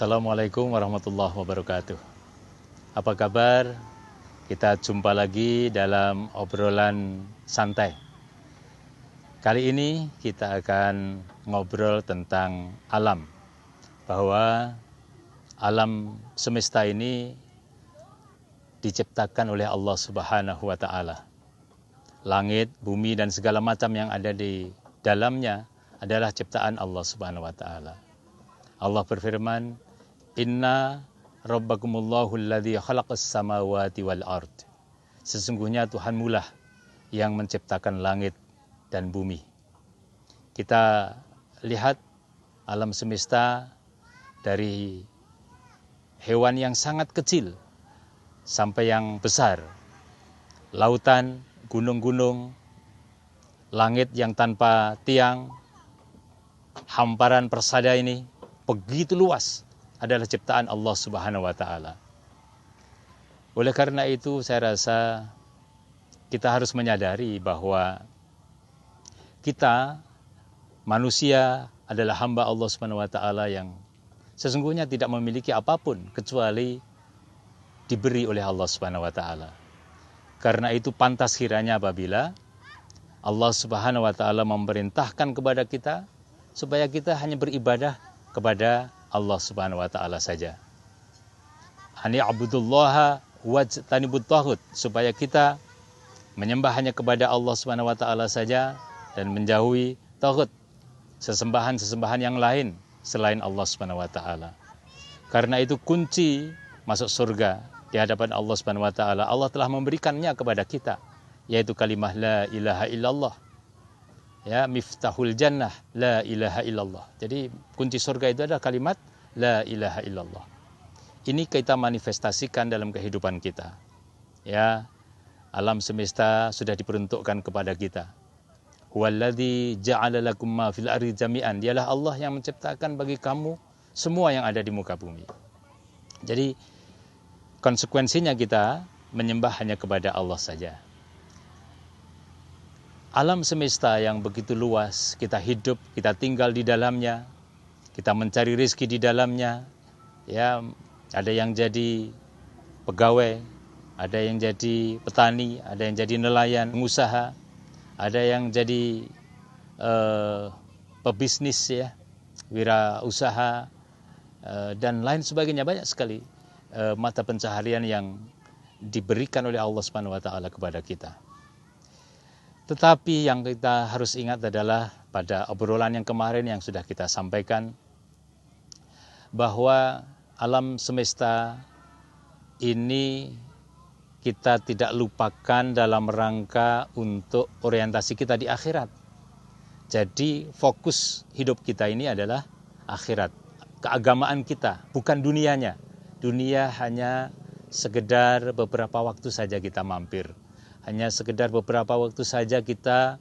Assalamualaikum warahmatullahi wabarakatuh. Apa kabar? Kita jumpa lagi dalam obrolan santai. Kali ini kita akan ngobrol tentang alam. Bahwa alam semesta ini diciptakan oleh Allah Subhanahu wa Ta'ala. Langit, bumi, dan segala macam yang ada di dalamnya adalah ciptaan Allah Subhanahu wa Ta'ala. Allah berfirman, Inna rabbakumullahu alladzi khalaqas samawati wal ard. Sesungguhnya Tuhanmu lah yang menciptakan langit dan bumi. Kita lihat alam semesta dari hewan yang sangat kecil sampai yang besar. Lautan, gunung-gunung, langit yang tanpa tiang, hamparan persada ini begitu luas adalah ciptaan Allah Subhanahu wa Ta'ala. Oleh karena itu saya rasa kita harus menyadari bahwa kita manusia adalah hamba Allah Subhanahu wa Ta'ala yang sesungguhnya tidak memiliki apapun kecuali diberi oleh Allah Subhanahu wa Ta'ala. Karena itu pantas kiranya apabila Allah Subhanahu wa Ta'ala memerintahkan kepada kita supaya kita hanya beribadah kepada Allah Subhanahu wa Ta'ala saja. Ani abudullaha wajtanibut taghut, supaya kita menyembah hanya kepada Allah Subhanahu wa Ta'ala saja dan menjauhi taghut, sesembahan-sesembahan yang lain selain Allah Subhanahu wa Ta'ala. Karena itu kunci masuk surga di hadapan Allah Subhanahu wa Ta'ala Allah telah memberikannya kepada kita, yaitu kalimah la ilaha illallah. Ya, miftahul jannah la ilaha illallah. Jadi kunci surga itu adalah kalimat la ilaha illallah. Ini kita manifestasikan dalam kehidupan kita. Ya, alam semesta sudah diperuntukkan kepada kita. Huwallazi ja'ala lakum ma fil ardi jami'an. Dialah Allah yang menciptakan bagi kamu semua yang ada di muka bumi. Jadi konsekuensinya kita menyembah hanya kepada Allah saja. Alam semesta yang begitu luas, kita hidup, kita tinggal di dalamnya, kita mencari rezeki di dalamnya. Ya, ada yang jadi pegawai, ada yang jadi petani, ada yang jadi nelayan, pengusaha, ada yang jadi pebisnis, ya, wirausaha, dan lain sebagainya. Banyak sekali mata pencaharian yang diberikan oleh Allah Subhanahu wa Ta'ala kepada kita. Tetapi yang kita harus ingat adalah pada obrolan yang kemarin yang sudah kita sampaikan, bahwa alam semesta ini kita tidak lupakan dalam rangka untuk orientasi kita di akhirat. Jadi fokus hidup kita ini adalah akhirat, keagamaan kita, bukan dunianya. Dunia hanya sekedar beberapa waktu saja kita mampir. Hanya sekedar beberapa waktu saja kita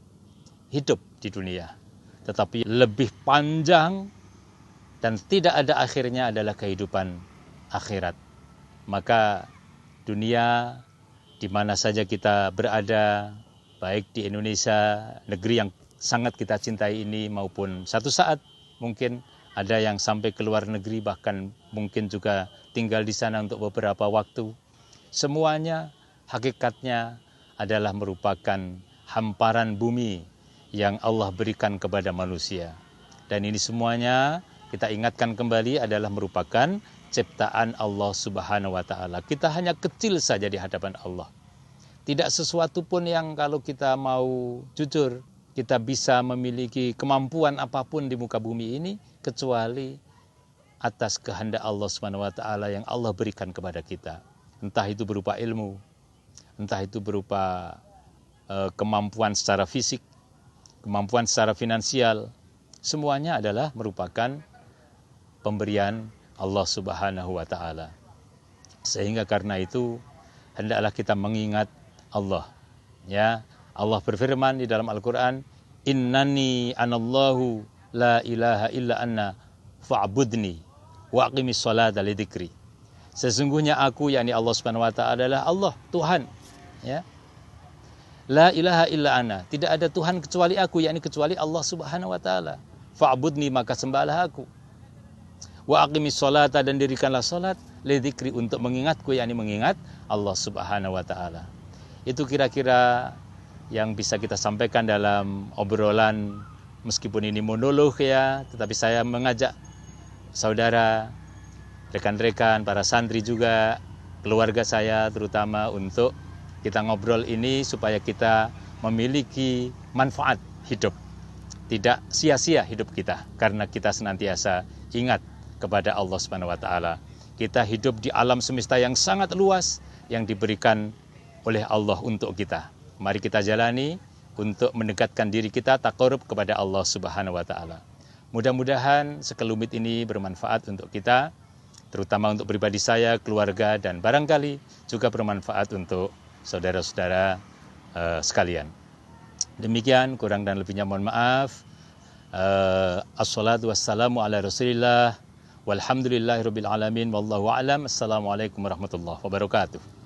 hidup di dunia. Tetapi lebih panjang dan tidak ada akhirnya adalah kehidupan akhirat. Maka dunia di mana saja kita berada, baik di Indonesia, negeri yang sangat kita cintai ini, maupun satu saat mungkin ada yang sampai ke luar negeri, bahkan mungkin juga tinggal di sana untuk beberapa waktu. Semuanya hakikatnya adalah merupakan hamparan bumi yang Allah berikan kepada manusia. Dan ini semuanya kita ingatkan kembali adalah merupakan ciptaan Allah Subhanahu wa Ta'ala. Kita hanya kecil saja di hadapan Allah. Tidak sesuatu pun yang kalau kita mau jujur, kita bisa memiliki kemampuan apapun di muka bumi ini, kecuali atas kehendak Allah Subhanahu wa Ta'ala yang Allah berikan kepada kita. Entah itu berupa ilmu, entah itu berupa kemampuan secara fisik, kemampuan secara finansial, semuanya adalah merupakan pemberian Allah Subhanahu wa Ta'ala. Sehingga karena itu hendaklah kita mengingat Allah. Ya, Allah berfirman di dalam Al-Qur'an, Innani anallahu la ilaha illa anna fa'budni wa aqimis sholata li dzikri. Sesungguhnya aku, yakni Allah Subhanahu wa Ta'ala, adalah Allah, Tuhan. Ya. La ilaha illa ana, tidak ada Tuhan kecuali aku, yakni kecuali Allah Subhanahu wa Ta'ala. Fa'budni, maka sembahlah aku. Wa aqimis sholata, dan dirikanlah salat, lidzikri, untuk mengingatku, yakni mengingat Allah Subhanahu wa taala. Itu kira-kira yang bisa kita sampaikan dalam obrolan, meskipun ini monolog ya, tetapi saya mengajak saudara, rekan-rekan, para santri juga, keluarga saya terutama, untuk kita ngobrol ini supaya kita memiliki manfaat hidup. Tidak sia-sia hidup kita, karena kita senantiasa ingat kepada Allah Subhanahu wa taala. Kita hidup di alam semesta yang sangat luas yang diberikan oleh Allah untuk kita. Mari kita jalani untuk mendekatkan diri kita taqarrub kepada Allah Subhanahu wa taala. Mudah-mudahan sekelumit ini bermanfaat untuk kita, terutama untuk pribadi saya, keluarga, dan barangkali juga bermanfaat untuk saudara-saudara sekalian. Demikian, kurang dan lebihnya mohon maaf. Assalatu wassalamu ala Rasulillah walhamdulillahirabbil alamin wallahu a'lam. Assalamualaikum warahmatullahi wabarakatuh.